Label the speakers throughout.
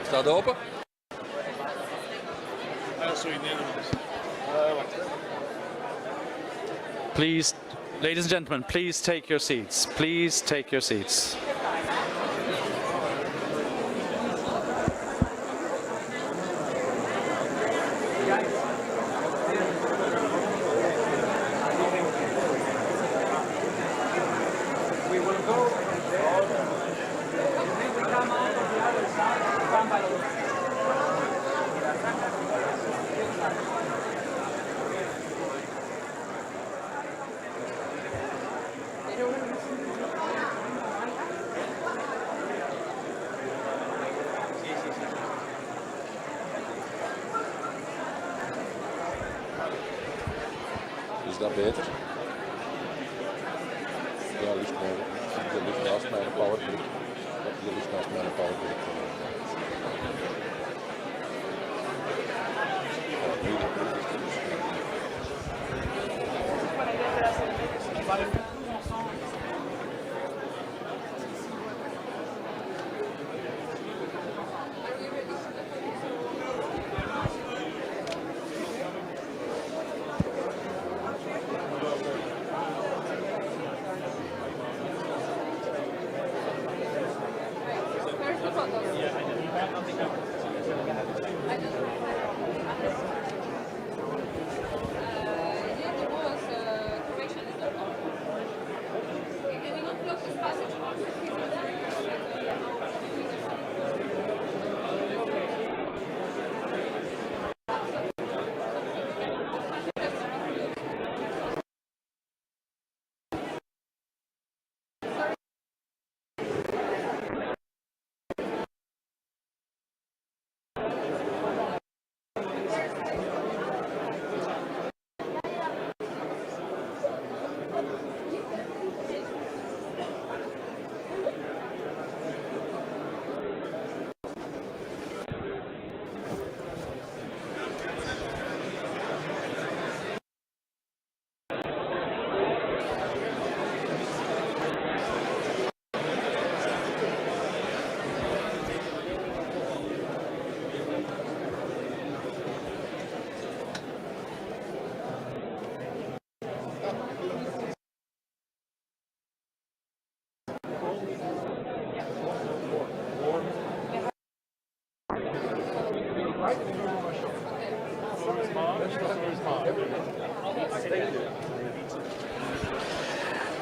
Speaker 1: Staat open?
Speaker 2: Sorry, Nederlands.
Speaker 3: Please, ladies and gentlemen, please take your seats. Please take your seats.
Speaker 1: Is dat beter? Ja, ligt naast mijn powerbrick. Die ligt naast mijn powerbrick.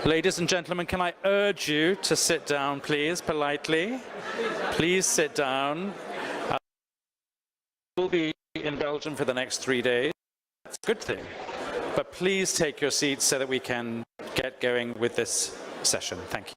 Speaker 3: Ladies and gentlemen, can I urge you to sit down, please, politely? Please sit down. We'll be in Belgium for the next 3 days. That's a good thing. But please take your seats so that we can get going with this session. Thank you.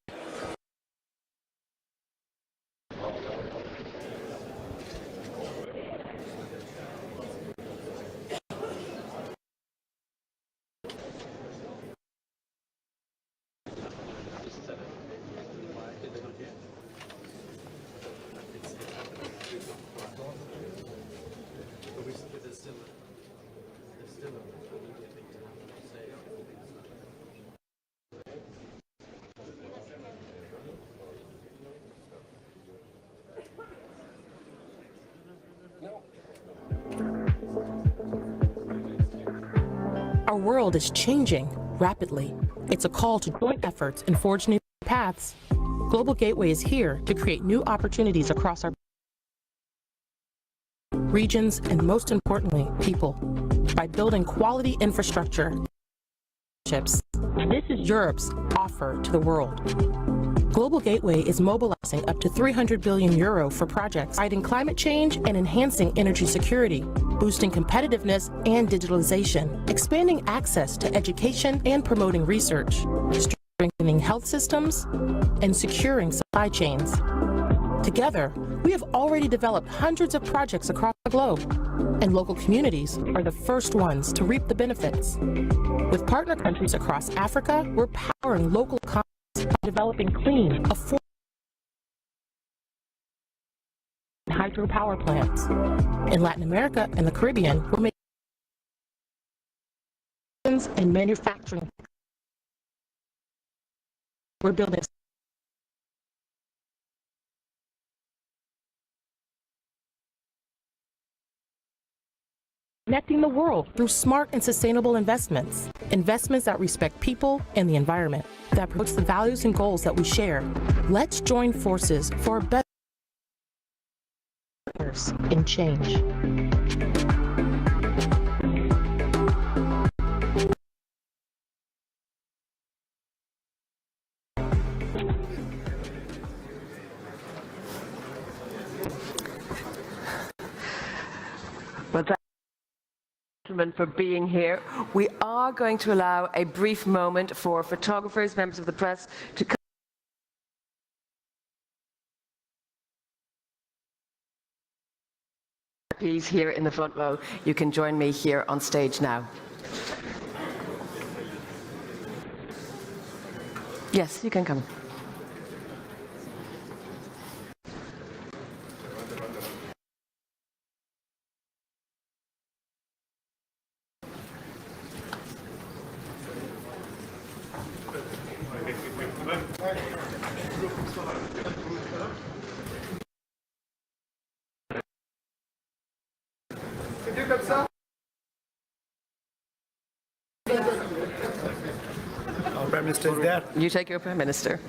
Speaker 4: Our world is changing rapidly. It's a call to joint efforts and forge new paths. Global Gateway is here to create new opportunities across our regions and, most importantly, people. By building quality infrastructure, this is Europe's offer to the world. Global Gateway is mobilizing up to €300 billion for projects fighting climate change and enhancing energy security, boosting competitiveness and digitalization, expanding access to education and promoting research, strengthening health systems, and securing supply chains. Together, we have already developed hundreds of projects across the globe, and local communities are the first ones to reap the benefits. With partner countries across Africa, we're powering local economies by developing clean, affordable hydropower plants. In Latin America and the Caribbean, we're making and manufacturing. We're building Connecting the world through smart and sustainable investments. Investments that respect people and the environment, that promotes the values and goals that we share. Let's join forces for a better in change.
Speaker 2: Well, thank you, gentlemen, for being here. We are going to allow a brief moment for photographers, members of the press to come. Please, here in the front row, you can join me here on stage now. Yes, you can come.
Speaker 5: Our Prime Minister is there.
Speaker 2: You take your Prime Minister.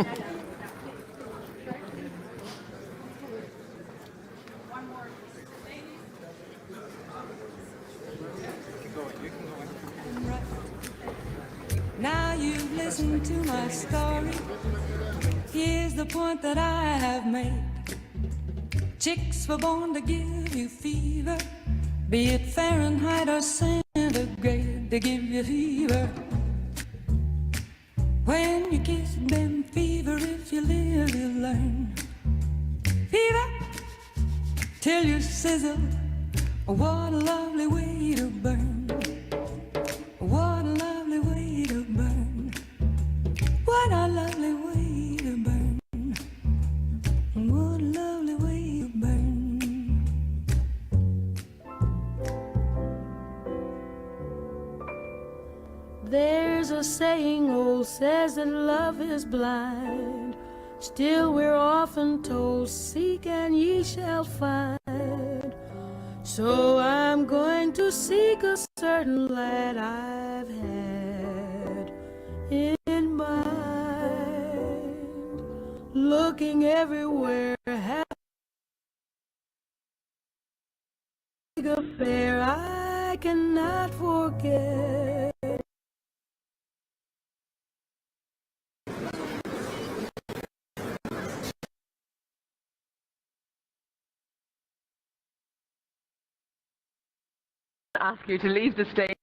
Speaker 6: Now you've listened to my story. Here's the point that I have made. Chicks were born to give you fever, be it Fahrenheit or centigrade, they give you fever. When you kiss them, fever, if you live, you learn. Fever, till you sizzle, what a lovely way to burn. What a lovely way to burn. What a lovely way to burn. What a lovely way to burn. There's a saying old says that love is blind. Still we're often told, seek and ye shall find. So I'm going to seek a certain lad I've had in mind, looking everywhere, having a affair I cannot forget.
Speaker 2: Ask you to leave the stage.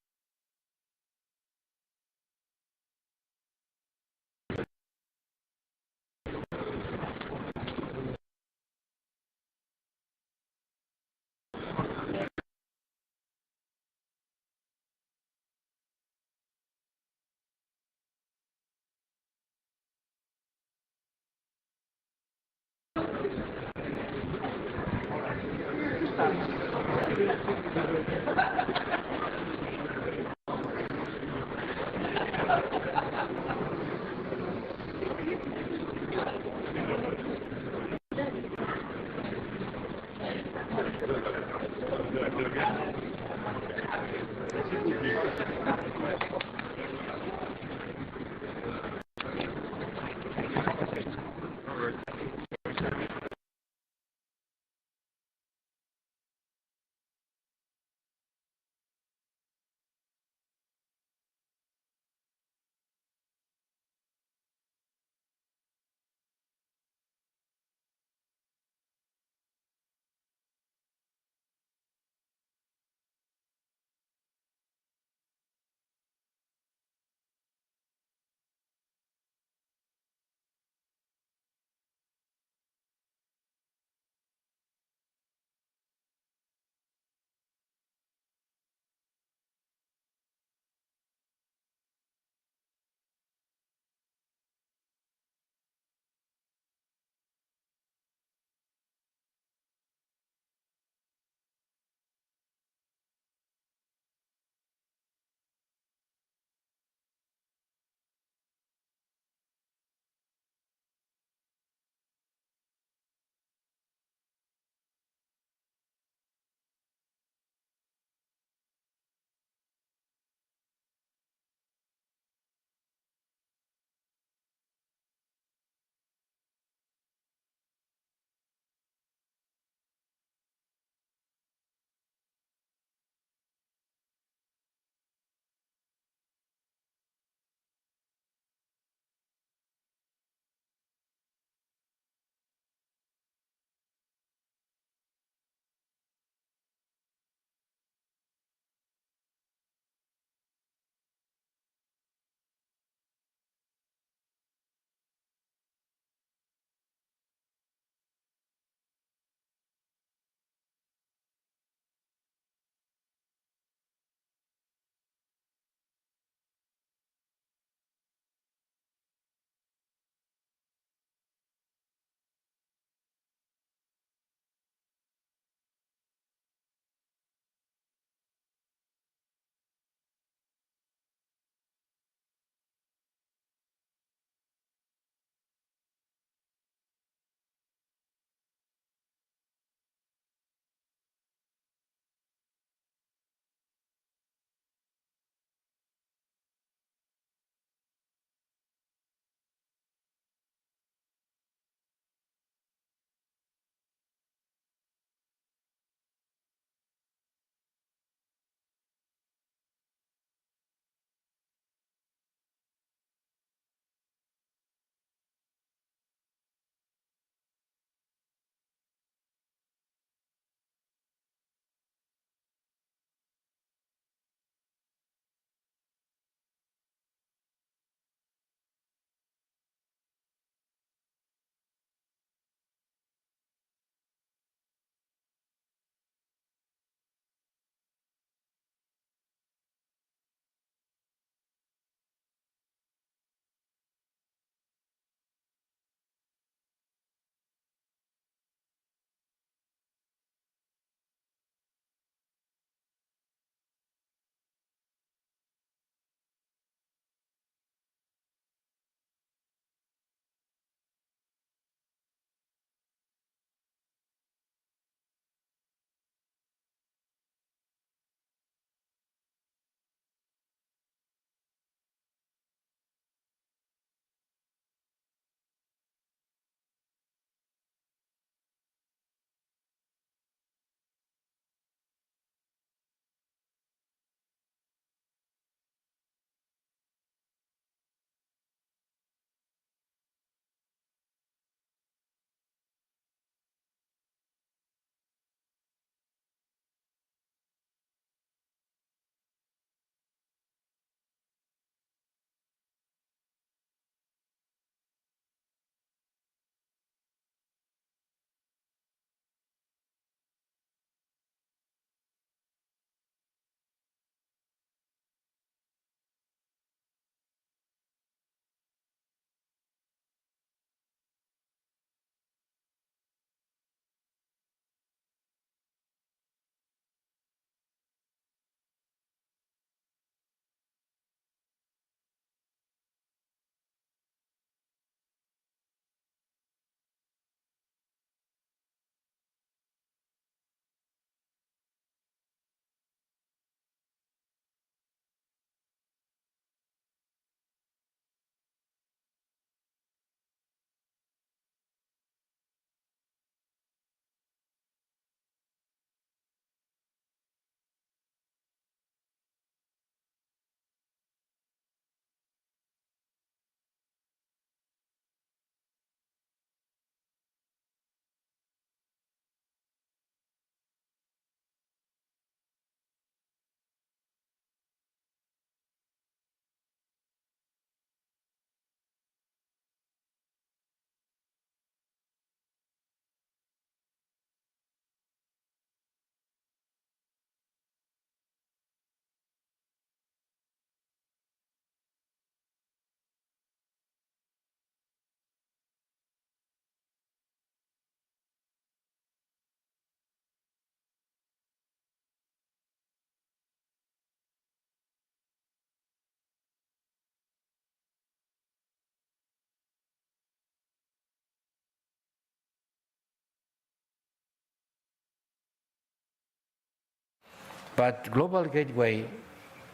Speaker 5: But Global Gateway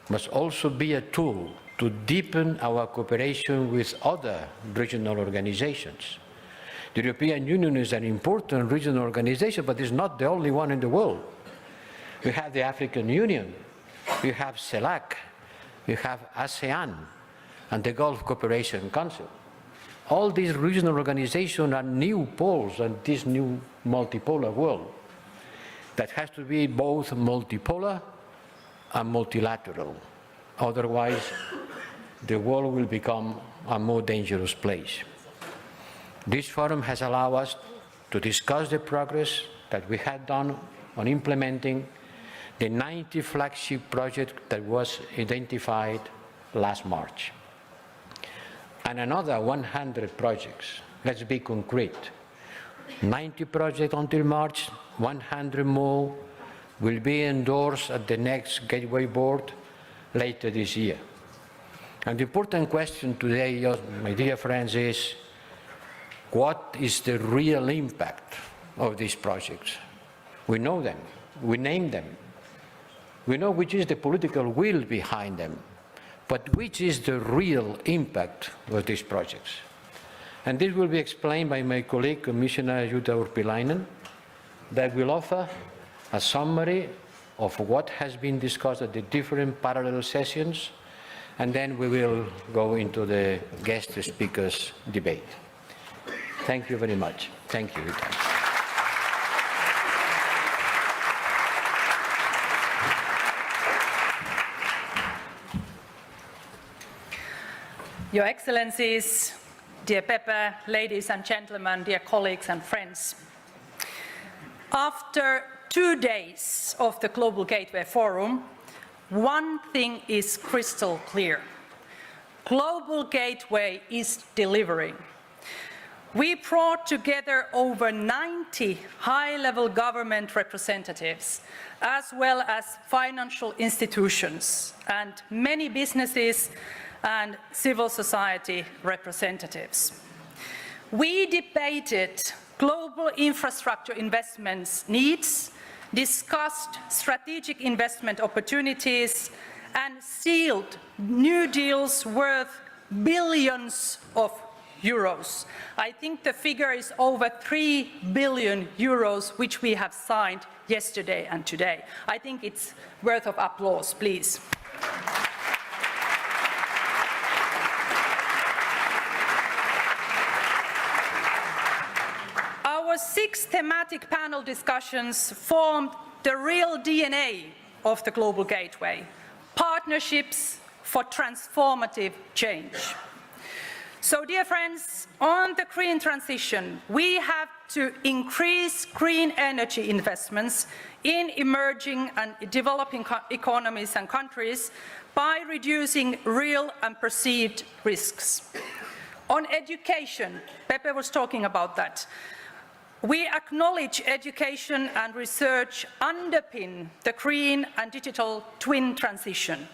Speaker 5: must also be a tool to deepen our cooperation with other regional organizations. The European Union is an important regional organization, but it's not the only one in the world. We have the African Union, we have CELAC, we have ASEAN, and the Gulf Cooperation Council. All these regional organizations are new poles in this new multipolar world that has to be both multipolar and multilateral. Otherwise, the world will become a more dangerous place. This forum has allowed us to discuss the progress that we had done on implementing the 90 flagship project that was identified last March. And another 100 projects. Let's be concrete. 90 projects until March, 100 more will be endorsed at the next Gateway Board later this year. And the important question today, my dear friends, is what is the real impact of these projects? We know them, we name them. We know which is the political will behind them, but which is the real impact of these projects? And this will be explained by my colleague, Commissioner Jutta Urpilainen, that will offer a summary of what has been discussed at the different parallel sessions, and then we will go into the guest speakers debate. Thank you very much. Thank you, Rita.
Speaker 7: Your Excellencies, dear Pepe, ladies and gentlemen, dear colleagues and friends. After 2 days of the Global Gateway Forum, one thing is crystal clear. Global Gateway is delivering. We brought together over 90 high-level government representatives, as well as financial institutions and many businesses and civil society representatives. We debated global infrastructure investments needs, discussed strategic investment opportunities, and sealed new deals worth billions of euros. I think the figure is over 3 billion euros, which we have signed yesterday and today. I think it's worth of applause, please. Our 6 thematic panel discussions formed the real DNA of the Global Gateway, partnerships for transformative change. So, dear friends, on the green transition, we have to increase green energy investments in emerging and developing economies and countries by reducing real and perceived risks. On education, Pepe was talking about that. We acknowledge education and research underpin the green and digital twin transition.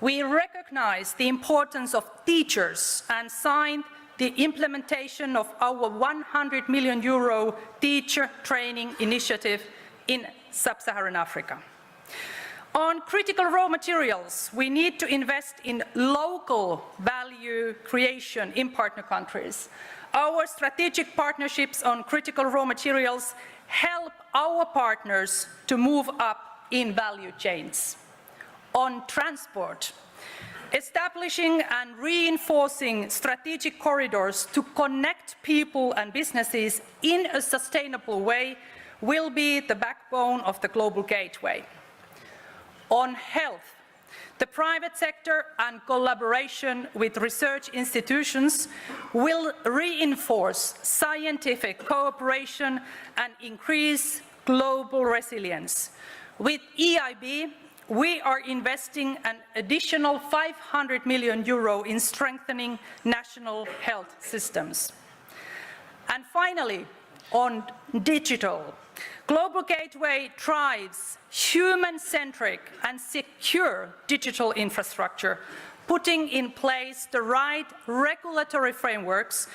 Speaker 7: We recognize the importance of teachers and signed the implementation of our 100 million euro teacher training initiative in sub-Saharan Africa. On critical raw materials, we need to invest in local value creation in partner countries. Our strategic partnerships on critical raw materials help our partners to move up in value chains. On transport, establishing and reinforcing strategic corridors to connect people and businesses in a sustainable way will be the backbone of the Global Gateway. On health, the private sector and collaboration with research institutions will reinforce scientific cooperation and increase global resilience. With EIB, we are investing an additional 500 million euro in strengthening national health systems. And finally, on digital, Global Gateway drives human-centric and secure digital infrastructure. Putting in place the right regulatory frameworks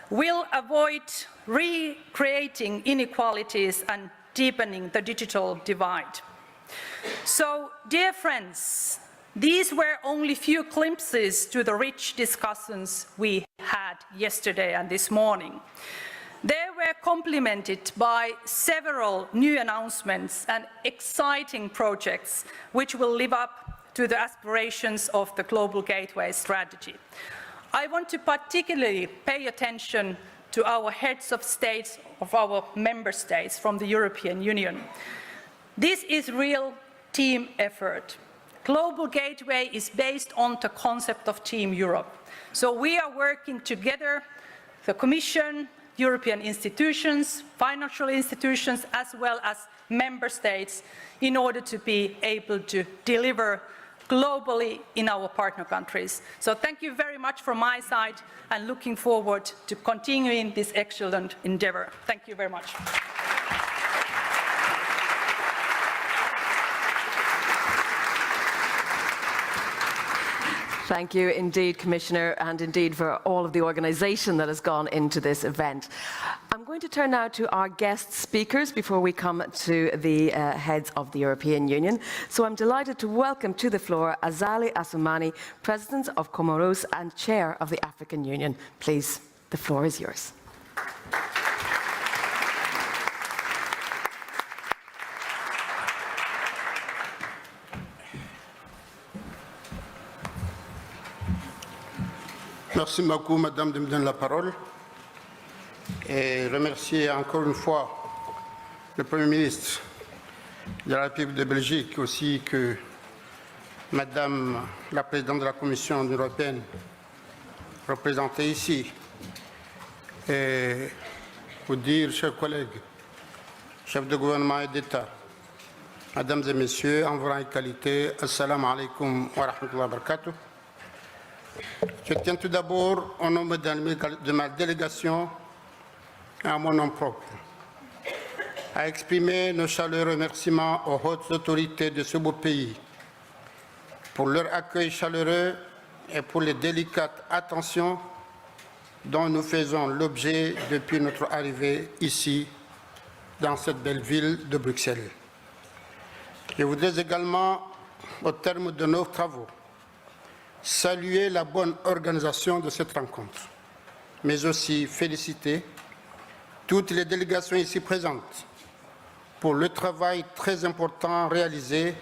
Speaker 7: will avoid recreating inequalities and deepening the digital divide. So, dear friends, these were only few glimpses to the rich discussions we had yesterday and this morning. They were complemented by several new announcements and exciting projects which will live up to the aspirations of the Global Gateway strategy. I want to particularly pay attention to our heads of states of our member states from the European Union. This is real team effort. Global Gateway is based on the concept of Team Europe. So we are working together, the Commission, European institutions, financial institutions, as well as member states, in order to be able to deliver globally in our partner countries. So thank you very much from my side, and looking forward to continuing this excellent endeavor. Thank you very much.
Speaker 2: Thank you indeed, Commissioner, and indeed for all of the organisation that has gone into this event. I'm going to turn now to our guest speakers before we come to the heads of the European Union. So I'm delighted to welcome to the floor Azali Assoumani, President of Comoros and Chair of the African Union. Please, the floor is yours.
Speaker 8: Merci beaucoup, Madame, de me donner la parole. Et remercier encore une fois le Premier ministre de la République de Belgique, aussi que Madame la Présidente de la Commission européenne, représentée ici. Et vous dire, chers collègues, chefs de gouvernement et d'État, Mesdames et Messieurs, en rang et qualité, Assalamu alaikum wa rahmatullahi wa barakatuh. Je tiens tout d'abord, au nom de ma délégation et à mon nom propre, à exprimer nos chaleureux remerciements aux hautes autorités de ce beau pays pour leur accueil chaleureux et pour les délicates attentions dont nous faisons l'objet depuis notre arrivée ici, dans cette belle ville de Bruxelles. Je voudrais également, au terme de nos travaux, saluer la bonne organisation de cette rencontre, mais aussi féliciter toutes les délégations ici présentes pour le travail très important réalisé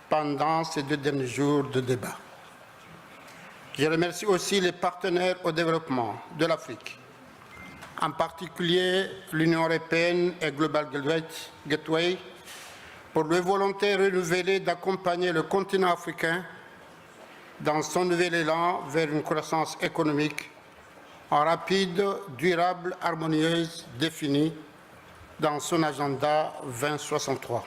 Speaker 8: pendant ces 2 derniers jours de débat. Je remercie aussi les partenaires au développement de l'Afrique, en particulier l'Union européenne et Global Gateway, pour leur volonté renouvelée d'accompagner le continent africain dans son nouvel élan vers une croissance économique rapide, durable, harmonieuse, définie dans son agenda 2063.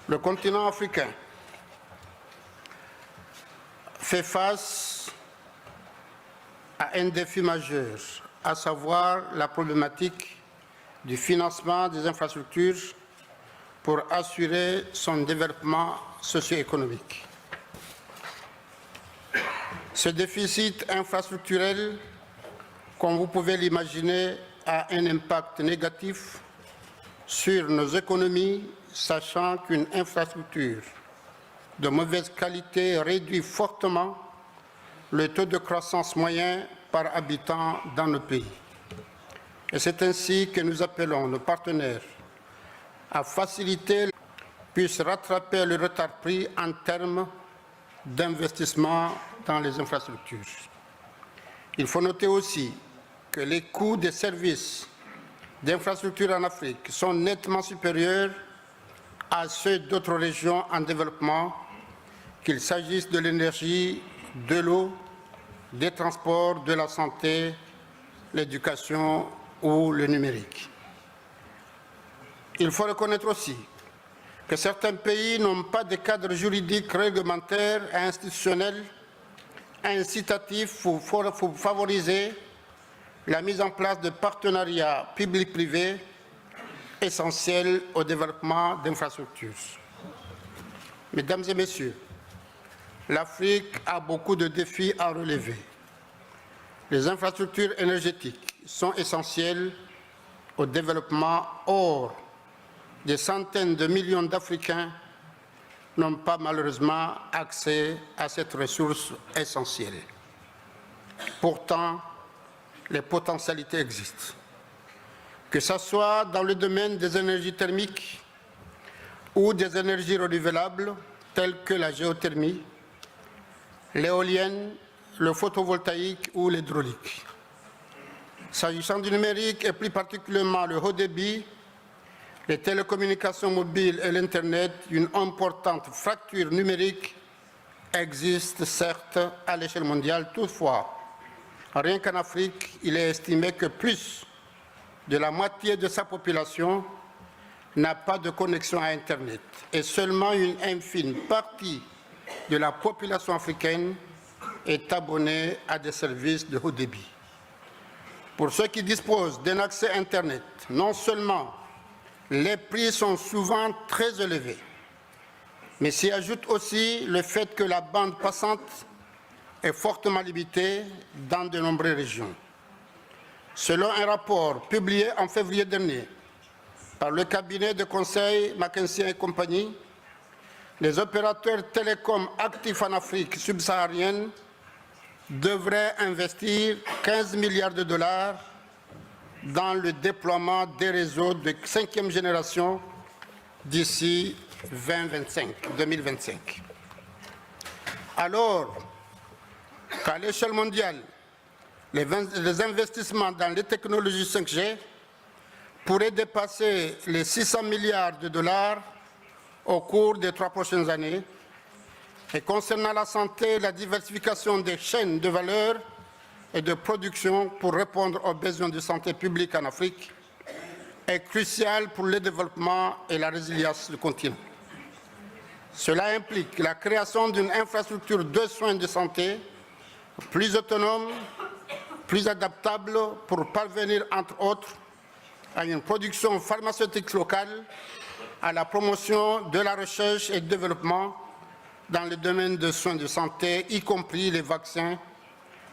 Speaker 8: Le continent africain fait face à un défi majeur, à savoir la problématique du financement des infrastructures pour assurer son développement socio-économique. Ce déficit infrastructurel, comme vous pouvez l'imaginer, a un impact négatif sur nos économies, sachant qu'une infrastructure de mauvaise qualité réduit fortement le taux de croissance moyen par habitant dans nos pays. Et c'est ainsi que nous appelons nos partenaires à faciliter puissent rattraper le retard pris en termes d'investissement dans les infrastructures. Il faut noter aussi que les coûts des services d'infrastructures en Afrique sont nettement supérieurs à ceux d'autres régions en développement, qu'il s'agisse de l'énergie, de l'eau, des transports, de la santé, l'éducation ou le numérique. Il faut reconnaître aussi que certains pays n'ont pas de cadre juridique, réglementaire et institutionnel incitatif pour favoriser la mise en place de partenariats publics-privés essentiels au développement d'infrastructures. Mesdames et Messieurs, l'Afrique a beaucoup de défis à relever. Les infrastructures énergétiques sont essentielles au développement. Or, des centaines de millions d'Africains n'ont pas malheureusement accès à cette ressource essentielle. Pourtant, les potentialités existent. Que ce soit dans le domaine des énergies thermiques ou des énergies renouvelables telles que la géothermie, l'éolienne, le photovoltaïque ou l'hydraulique. S'agissant du numérique et plus particulièrement le haut débit, les télécommunications mobiles et l'Internet, une importante fracture numérique existe certes à l'échelle mondiale. Toutefois, rien qu'en Afrique, il est estimé que plus de la moitié de sa population n'a pas de connexion à Internet et seulement une infime partie de la population africaine est abonnée à des services de haut débit. Pour ceux qui disposent d'un accès Internet, non seulement les prix sont souvent très élevés, mais s'y ajoute aussi le fait que la bande passante est fortement limitée dans de nombreuses régions. Selon un rapport publié en février dernier par le cabinet de conseil McKinsey & Compagnie, les opérateurs télécoms actifs en Afrique subsaharienne devraient investir 15 milliards de dollars dans le déploiement des réseaux de 5e génération d'ici 2025. Alors qu'à l'échelle mondiale, les investissements dans les technologies 5G pourraient dépasser les 600 milliards de dollars au cours des 3 prochaines années. Et concernant la santé, la diversification des chaînes de valeur et de production pour répondre aux besoins de santé publique en Afrique est cruciale pour le développement et la résilience du continent. Cela implique la création d'une infrastructure de soins de santé plus autonome, plus adaptable pour parvenir, entre autres, à une production pharmaceutique locale, à la promotion de la recherche et du développement dans le domaine des soins de santé, y compris les vaccins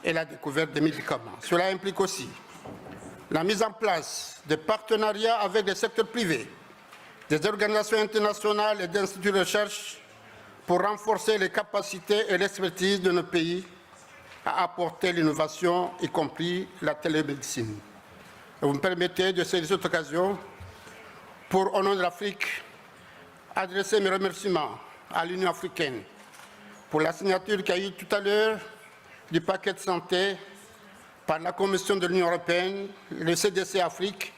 Speaker 8: et la découverte des médicaments. Cela implique aussi la mise en place de partenariats avec les secteurs privés, des organisations internationales et d'instituts de recherche pour renforcer les capacités et l'expertise de nos pays à apporter l'innovation, y compris la télémédecine. Et vous me permettez de saisir cette occasion pour, au nom de l'Afrique, adresser mes remerciements à l'Union africaine pour la signature qu'il y a eu tout à l'heure du paquet de santé par la Commission de l'Union européenne, le CDC Afrique,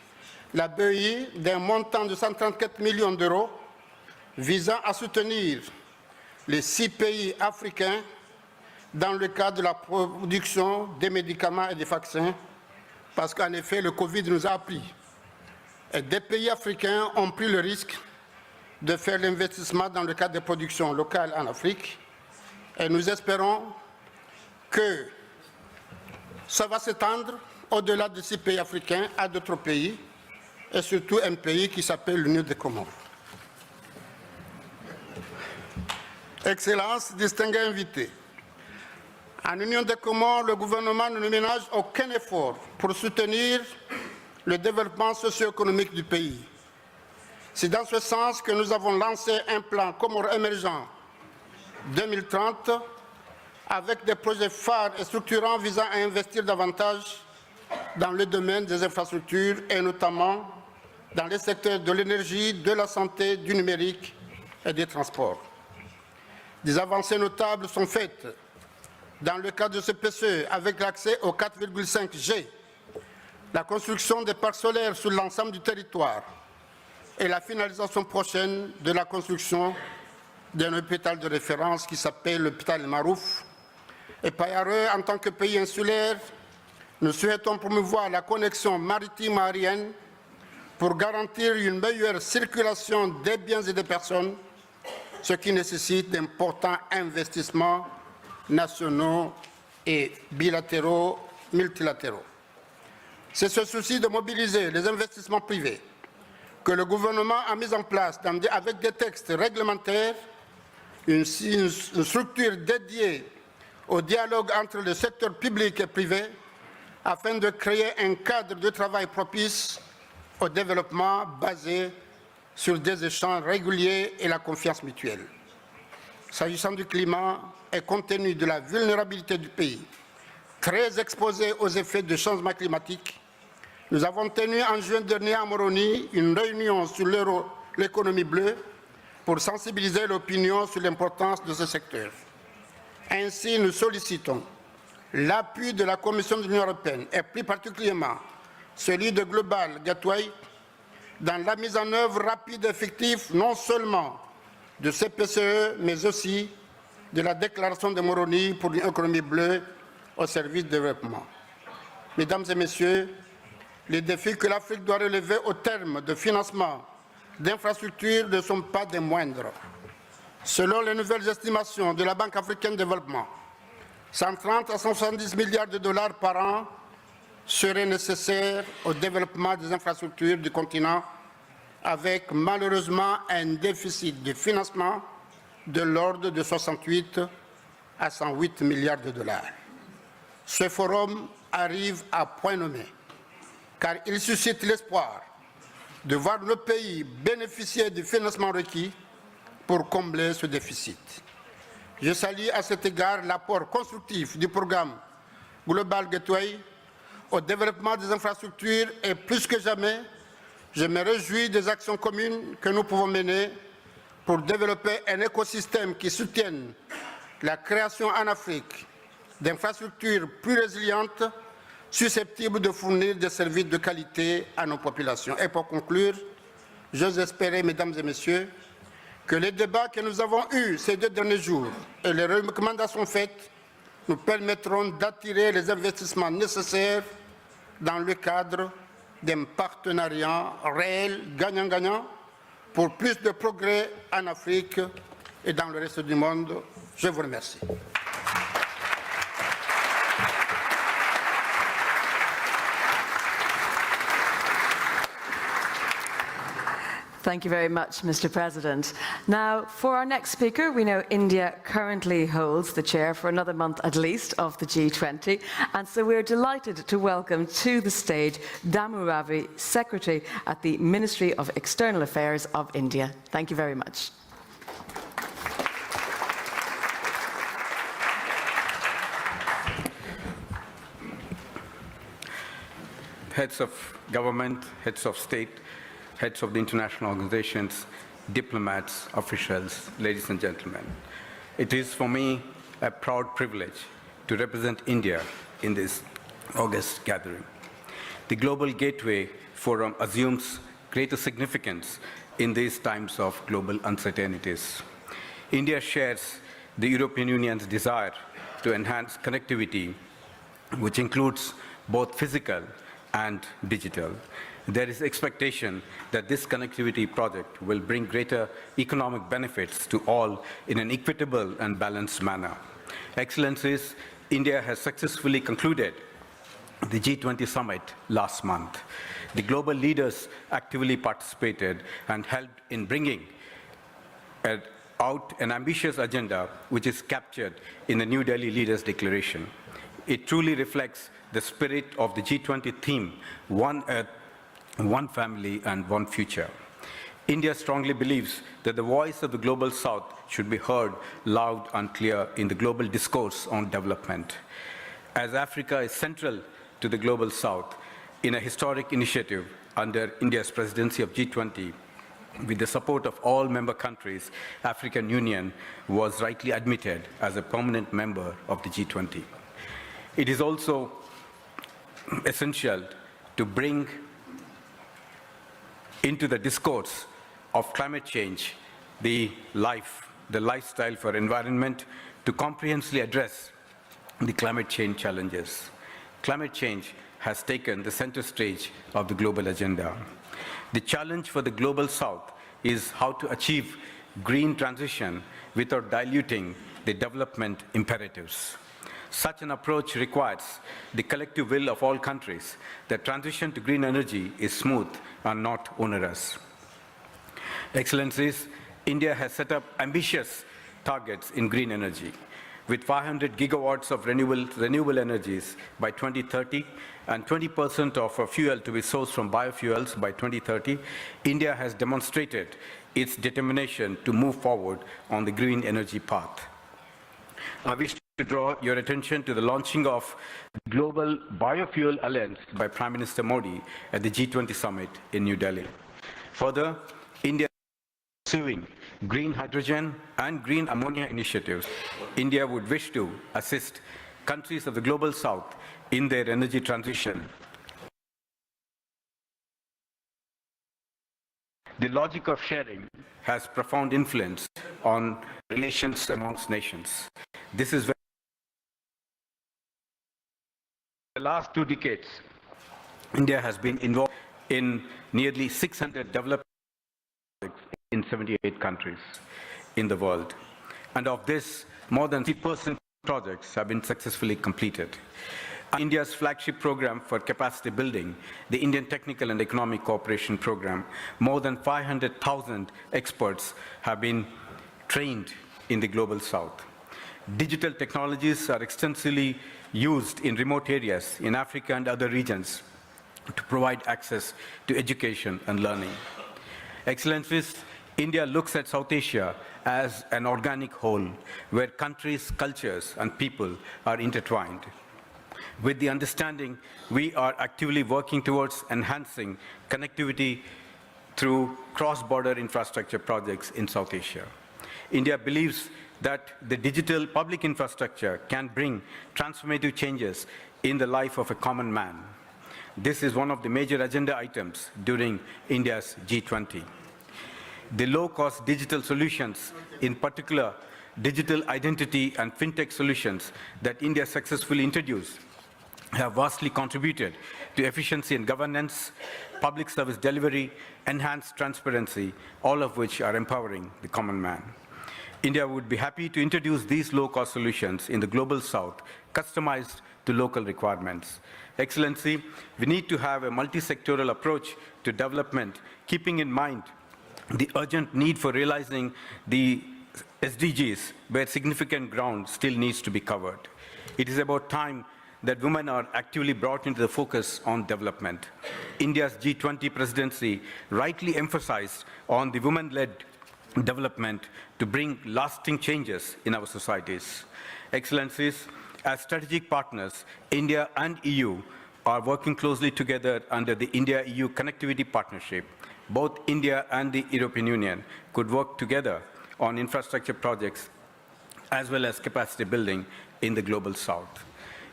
Speaker 8: la BEI, d'un montant de 134 millions d'euros visant à soutenir les 6 pays africains dans le cadre de la production des médicaments et des vaccins, parce qu'en effet, le Covid nous a appris. Et des pays africains ont pris le risque de faire l'investissement dans le cadre des productions locales en Afrique. Et nous espérons que ça va s'étendre au-delà de 6 pays africains à d'autres pays, et surtout un pays qui s'appelle l'Union des Comores. Excellences, distingués invités, en Union des Comores, le gouvernement ne ménage aucun effort pour soutenir le développement socio-économique du pays. C'est dans ce sens que nous avons lancé un plan Comores émergent 2030 avec des projets phares et structurants visant à investir davantage dans le domaine des infrastructures et notamment dans les secteurs de l'énergie, de la santé, du numérique et des transports. Des avancées notables sont faites dans le cadre de ce PCE avec l'accès au 4,5G, la construction des parcs solaires sur l'ensemble du territoire et la finalisation prochaine de la construction d'un hôpital de référence qui s'appelle l'hôpital Marouf. Et par ailleurs, en tant que pays insulaire, nous souhaitons promouvoir la connexion maritime aérienne pour garantir une meilleure circulation des biens et des personnes, ce qui nécessite d'importants investissements nationaux et bilatéraux, multilatéraux. C'est ce souci de mobiliser les investissements privés que le gouvernement a mis en place avec des textes réglementaires, une structure dédiée au dialogue entre le secteur public et privé afin de créer un cadre de travail propice au développement basé sur des échanges réguliers et la confiance mutuelle. S'agissant du climat, et compte tenu de la vulnérabilité du pays, très exposé aux effets du changement climatique, nous avons tenu en juin dernier à Moroni une réunion sur l'économie bleue pour sensibiliser l'opinion sur l'importance de ce secteur. Ainsi, nous sollicitons l'appui de la Commission de l'Union européenne et plus particulièrement celui de Global Gateway dans la mise en œuvre rapide et effective non seulement de ces PCE, mais aussi de la déclaration de Moroni pour une économie bleue au service du développement. Mesdames et messieurs, les défis que l'Afrique doit relever au terme de financement d'infrastructures ne sont pas des moindres. Selon les nouvelles estimations de la Banque africaine de développement, 130 à 170 milliards de dollars par an seraient nécessaires au développement des infrastructures du continent, avec malheureusement un déficit de financement de l'ordre de 68 à 108 milliards de dollars. Ce forum arrive à point nommé, car il suscite l'espoir de voir le pays bénéficier du financement requis pour combler ce déficit. Je salue à cet égard l'apport constructif du programme Global Gateway au développement des infrastructures et plus que jamais, je me réjouis des actions communes que nous pouvons mener pour développer un écosystème qui soutienne la création en Afrique d'infrastructures plus résilientes, susceptibles de fournir des services de qualité à nos populations. Et pour conclure, j'ose espérer, mesdames et messieurs, que les débats que nous avons eus ces 2 derniers jours et les recommandations faites nous permettront d'attirer les investissements nécessaires dans le cadre d'un partenariat réel gagnant-gagnant pour plus de progrès en Afrique et dans le reste du monde. Je vous remercie.
Speaker 2: Thank you very much, Mr. President. Now, for our next speaker, we know India currently holds the chair for another month at least of the G20, and so we're delighted to welcome to the stage Damu Ravi, Secretary at the Ministry of External Affairs of India. Thank you very much.
Speaker 9: Heads of government, heads of state, heads of the international organizations, diplomats, officials, ladies and gentlemen. It is for me a proud privilege to represent India in this August gathering. The Global Gateway Forum assumes greater significance in these times of global uncertainties. India shares the European Union's desire to enhance connectivity, which includes both physical and digital. There is expectation that this connectivity project will bring greater economic benefits to all in an equitable and balanced manner. Excellencies, India has successfully concluded the G20 summit last month. The global leaders actively participated and helped in bringing out an ambitious agenda which is captured in the New Delhi Leaders' Declaration. It truly reflects the spirit of the G20 theme, One Earth, One Family and One Future. India strongly believes that the voice of the Global South should be heard loud and clear in the global discourse on development. As Africa is central to the Global South, in a historic initiative under India's presidency of G20, with the support of all member countries, African Union was rightly admitted as a permanent member of the G20. It is also essential to bring into the discourse of climate change the lifestyle for environment to comprehensively address the climate change challenges. Climate change has taken the center stage of the global agenda. The challenge for the Global South is how to achieve green transition without diluting the development imperatives. Such an approach requires the collective will of all countries. The transition to green energy is smooth and not onerous. Excellencies, India has set up ambitious targets in green energy. with 500 gigawatts of renewable energies by 2030 and 20% of our fuel to be sourced from biofuels by 2030, India has demonstrated its determination to move forward on the green energy path. I wish to draw your attention to the launching of the Global Biofuel Alliance by Prime Minister Modi at the G20 summit in New Delhi. Further, India is pursuing green hydrogen and green ammonia initiatives. India would wish to assist countries of the Global South in their energy transition. The logic of sharing has profound influence on relations amongst nations. This is where in the last 2 decades, India has been involved in nearly 600 development projects in 78 countries in the world. And of this, more than 3% projects have been successfully completed. India's flagship program for capacity building, the Indian Technical and Economic Cooperation Program, more than 500,000 experts have been trained in the Global South. Digital technologies are extensively used in remote areas in Africa and other regions to provide access to education and learning. Excellencies, India looks at South Asia as an organic whole, where countries, cultures, and people are intertwined. With the understanding, we are actively working towards enhancing connectivity through cross-border infrastructure projects in South Asia. India believes that the digital public infrastructure can bring transformative changes in the life of a common man. This is one of the major agenda items during India's G20. The low-cost digital solutions, in particular digital identity and fintech solutions that India successfully introduced, have vastly contributed to efficiency in governance, public service delivery, enhanced transparency, all of which are empowering the common man. India would be happy to introduce these low-cost solutions in the Global South, customized to local requirements. Excellency, we need to have a multi-sectoral approach to development, keeping in mind the urgent need for realizing the SDGs, where significant ground still needs to be covered. It is about time that women are actively brought into the focus on development. India's G20 presidency rightly emphasized on the women-led development to bring lasting changes in our societies. Excellencies, as strategic partners, India and EU are working closely together under the India-EU Connectivity Partnership. Both India and the European Union could work together on infrastructure projects as well as capacity building in the Global South.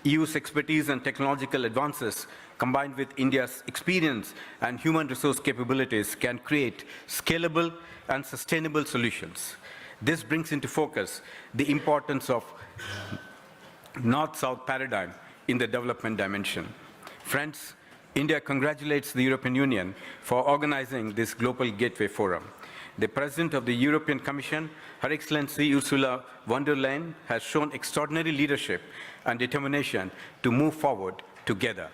Speaker 9: EU's expertise and technological advances, combined with India's experience and human resource capabilities, can create scalable and sustainable solutions. This brings into focus the importance of North-South paradigm in the development dimension. Friends, India congratulates the European Union for organizing this Global Gateway Forum. The President of the European Commission, Her Excellency Ursula von der Leyen, has shown extraordinary leadership and determination to move forward together.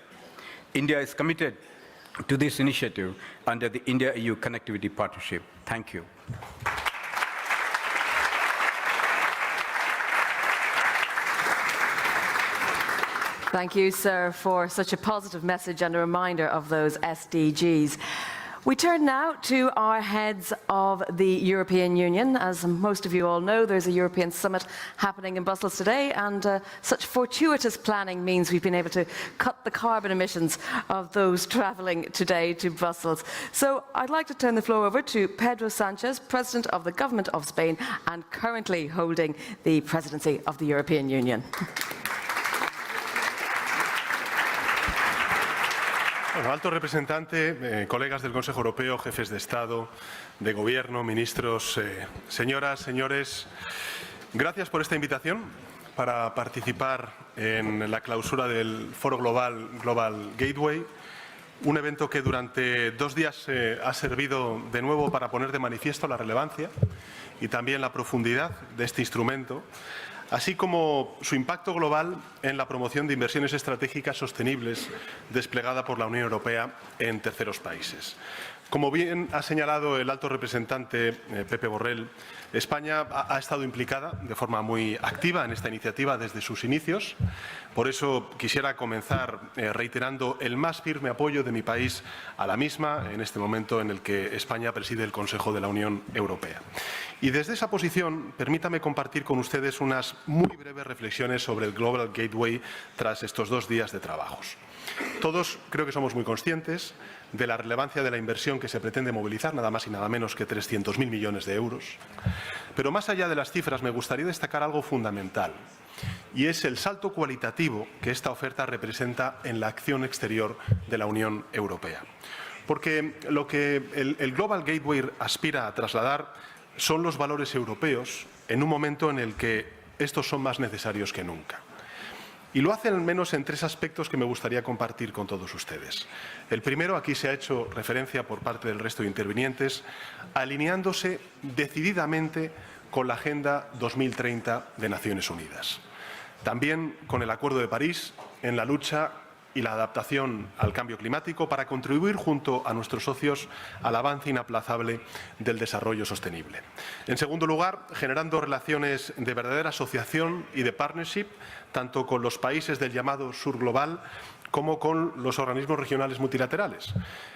Speaker 9: India is committed to this initiative under the India-EU Connectivity Partnership. Thank you.
Speaker 2: Thank you, sir, for such a positive message and a reminder of those SDGs. We turn now to our heads of the European Union. As most of you all know, there's a European summit happening in Brussels today, and such fortuitous planning means we've been able to cut the carbon emissions of those travelling today to Brussels. So I'd like to turn the floor over to Pedro Sánchez, President of the Government of Spain and currently holding the presidency of the European Union.
Speaker 10: Bueno, alto representante, colegas del Consejo Europeo, jefes de Estado, de Gobierno, ministros, señoras, señores, gracias por esta invitación para participar en la clausura del Foro Global Gateway, un evento que durante 2 días ha servido de nuevo para poner de manifiesto la relevancia y también la profundidad de este instrumento, así como su impacto global en la promoción de inversiones estratégicas sostenibles desplegada por la Unión Europea en terceros países. Como bien ha señalado el alto representante Pepe Borrell, España ha estado implicada de forma muy activa en esta iniciativa desde sus inicios. Por eso quisiera comenzar reiterando el más firme apoyo de mi país a la misma en este momento en el que España preside el Consejo de la Unión Europea. Y desde esa posición, permítame compartir con ustedes unas muy breves reflexiones sobre el Global Gateway tras estos 2 días de trabajos. Todos creo que somos muy conscientes de la relevancia de la inversión que se pretende movilizar, nada más y nada menos que 300.000 millones de euros. Pero más allá de las cifras, me gustaría destacar algo fundamental, y es el salto cualitativo que esta oferta representa en la acción exterior de la Unión Europea. Porque lo que el Global Gateway aspira a trasladar son los valores europeos en un momento en el que estos son más necesarios que nunca. Y lo hace al menos en 3 aspectos que me gustaría compartir con todos ustedes. El primero, aquí se ha hecho referencia por parte del resto de intervinientes, alineándose decididamente con la Agenda 2030 de Naciones Unidas. También con el Acuerdo de París en la lucha y la adaptación al cambio climático para contribuir junto a nuestros socios al avance inaplazable del desarrollo sostenible. En segundo lugar, generando relaciones de verdadera asociación y de partnership, tanto con los países del llamado sur global como con los organismos regionales multilaterales.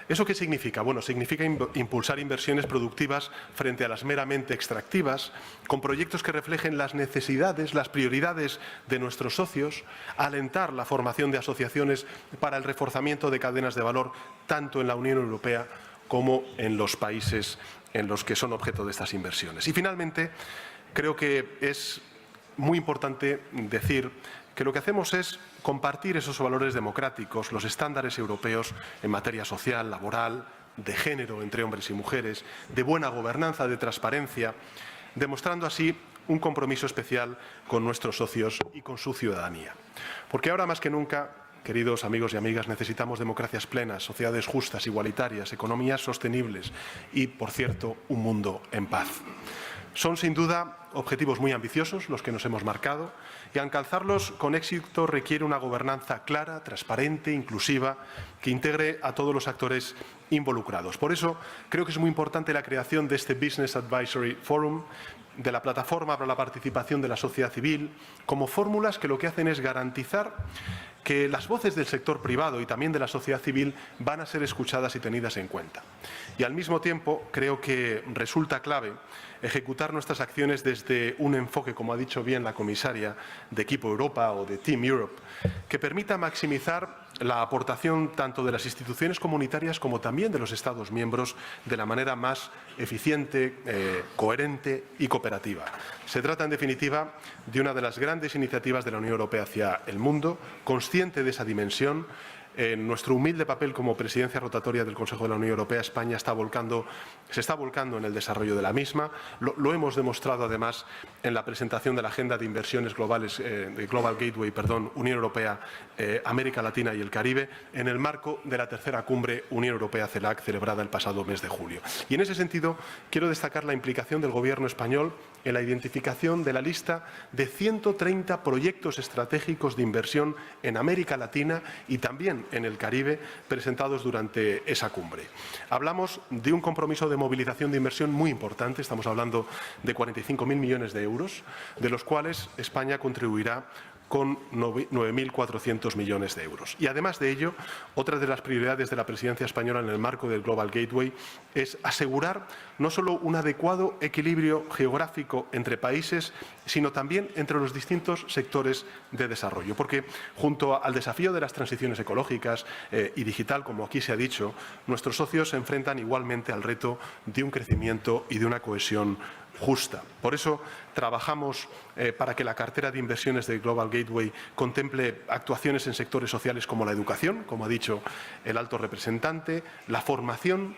Speaker 10: ¿Eso qué significa? Bueno, significa impulsar inversiones productivas frente a las meramente extractivas, con proyectos que reflejen las necesidades, las prioridades de nuestros socios, alentar la formación de asociaciones para el reforzamiento de cadenas de valor, tanto en la Unión Europea como en los países en los que son objeto de estas inversiones. Y finalmente, creo que es muy importante decir que lo que hacemos es compartir esos valores democráticos, los estándares europeos en materia social, laboral, de género entre hombres y mujeres, de buena gobernanza, de transparencia, demostrando así un compromiso especial con nuestros socios y con su ciudadanía. Porque ahora más que nunca, queridos amigos y amigas, necesitamos democracias plenas, sociedades justas, igualitarias, economías sostenibles y, por cierto, un mundo en paz. Son, sin duda, objetivos muy ambiciosos los que nos hemos marcado y alcanzarlos con éxito requiere una gobernanza clara, transparente, inclusiva, que integre a todos los actores involucrados. Por eso, creo que es muy importante la creación de este Business Advisory Forum, de la plataforma para la participación de la sociedad civil, como fórmulas que lo que hacen es garantizar que las voces del sector privado y también de la sociedad civil van a ser escuchadas y tenidas en cuenta. Y al mismo tiempo creo que resulta clave ejecutar nuestras acciones desde un enfoque, como ha dicho bien la comisaria, de Equipo Europa o de Team Europe, que permita maximizar la aportación tanto de las instituciones comunitarias como también de los Estados miembros de la manera más eficiente, coherente y cooperativa. Se trata, en definitiva, de una de las grandes iniciativas de la Unión Europea hacia el mundo, consciente de esa dimensión. En nuestro humilde papel como presidencia rotatoria del Consejo de la Unión Europea, España se está volcando en el desarrollo de la misma. Lo hemos demostrado, además, en la presentación de la Agenda de Inversiones Globales, de Global Gateway, Unión Europea, América Latina y el Caribe, en el marco de la tercera cumbre Unión Europea-CELAC, celebrada el pasado mes de julio. Y en ese sentido, quiero destacar la implicación del Gobierno español en la identificación de la lista de 130 proyectos estratégicos de inversión en América Latina y también en el Caribe, presentados durante esa cumbre. Hablamos de un compromiso de movilización de inversión muy importante, estamos hablando de 45.000 millones de euros, de los cuales España contribuirá con 9.400 millones de euros. Y además de ello, otra de las prioridades de la presidencia española en el marco del Global Gateway es asegurar no solo un adecuado equilibrio geográfico entre países, sino también entre los distintos sectores de desarrollo. Porque junto al desafío de las transiciones ecológicas y digital, como aquí se ha dicho, nuestros socios se enfrentan igualmente al reto de un crecimiento y de una cohesión justa. Por eso trabajamos para que la cartera de inversiones del Global Gateway contemple actuaciones en sectores sociales como la educación, como ha dicho el alto representante, la formación,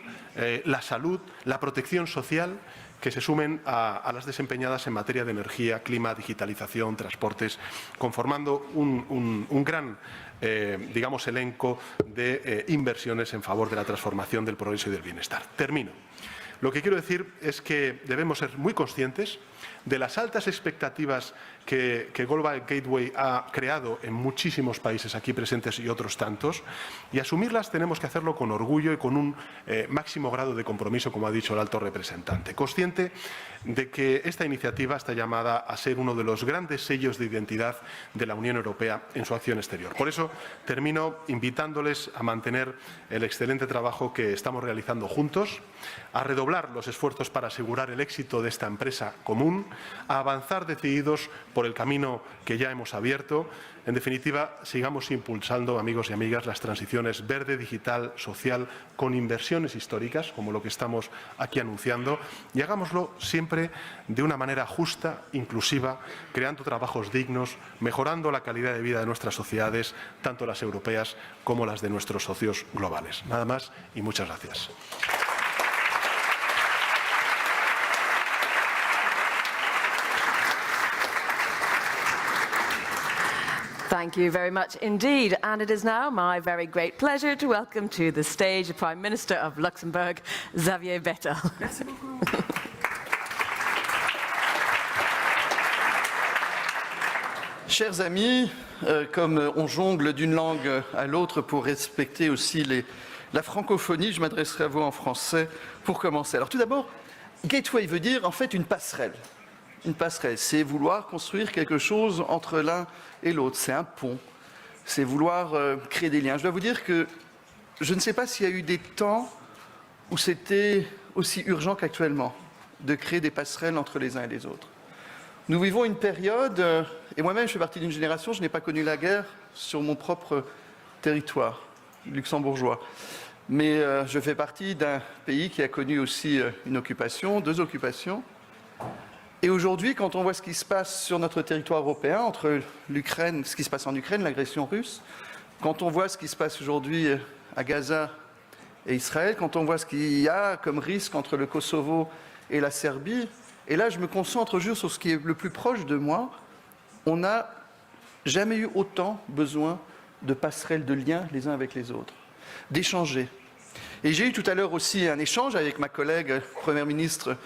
Speaker 10: la salud, la protección social, que se sumen a las desempeñadas en materia de energía, clima, digitalización, transportes, conformando un gran elenco de inversiones en favor de la transformación del progreso y del bienestar. Termino. Lo que quiero decir es que debemos ser muy conscientes de las altas expectativas que Global Gateway ha creado en muchísimos países aquí presentes y otros tantos, y asumirlas tenemos que hacerlo con orgullo y con un máximo grado de compromiso, como ha dicho el alto representante, consciente de que esta iniciativa está llamada a ser uno de los grandes sellos de identidad de la Unión Europea en su acción exterior. Por eso termino invitándoles a mantener el excelente trabajo que estamos realizando juntos, a redoblar los esfuerzos para asegurar el éxito de esta empresa común, a avanzar decididos por el camino que ya hemos abierto. En definitiva, sigamos impulsando, amigos y amigas, las transiciones verde, digital, social, con inversiones históricas, como lo que estamos aquí anunciando, y hagámoslo siempre de una manera justa, inclusiva, creando trabajos dignos, mejorando la calidad de vida de nuestras sociedades, tanto las europeas como las de nuestros socios globales. Nada más y muchas gracias.
Speaker 2: Thank you very much indeed. And it is now my very great pleasure to welcome to the stage the Prime Minister of Luxembourg, Xavier Bettel.
Speaker 11: Chers amis, comme on jongle d'une langue à l'autre pour respecter aussi la francophonie, je m'adresserai à vous en français pour commencer. Alors tout d'abord, gateway veut dire en fait une passerelle. Une passerelle, c'est vouloir construire quelque chose entre l'un et l'autre. C'est un pont, c'est vouloir créer des liens. Je dois vous dire que je ne sais pas s'il y a eu des temps où c'était aussi urgent qu'actuellement de créer des passerelles entre les uns et les autres. Nous vivons une période, et moi-même je fais partie d'une génération, je n'ai pas connu la guerre sur mon propre territoire luxembourgeois. Mais je fais partie d'un pays qui a connu aussi une occupation, 2 occupations. Et aujourd'hui, quand on voit ce qui se passe sur notre territoire européen, entre l'Ukraine, ce qui se passe en Ukraine, l'agression russe, quand on voit ce qui se passe aujourd'hui à Gaza et Israël, quand on voit ce qu'il y a comme risque entre le Kosovo et la Serbie, et là je me concentre juste sur ce qui est le plus proche de moi, on n'a jamais eu autant besoin de passerelles, de liens les uns avec les autres, d'échanger. Et j'ai eu tout à l'heure aussi un échange avec ma collègue Première ministre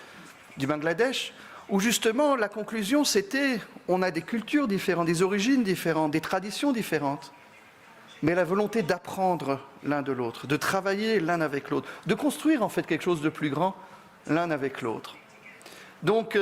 Speaker 11: du Bangladesh, où justement la conclusion c'était, on a des cultures différentes, des origines différentes, des traditions différentes, mais la volonté d'apprendre l'un de l'autre, de travailler l'un avec l'autre, de construire en fait quelque chose de plus grand l'un avec l'autre. Donc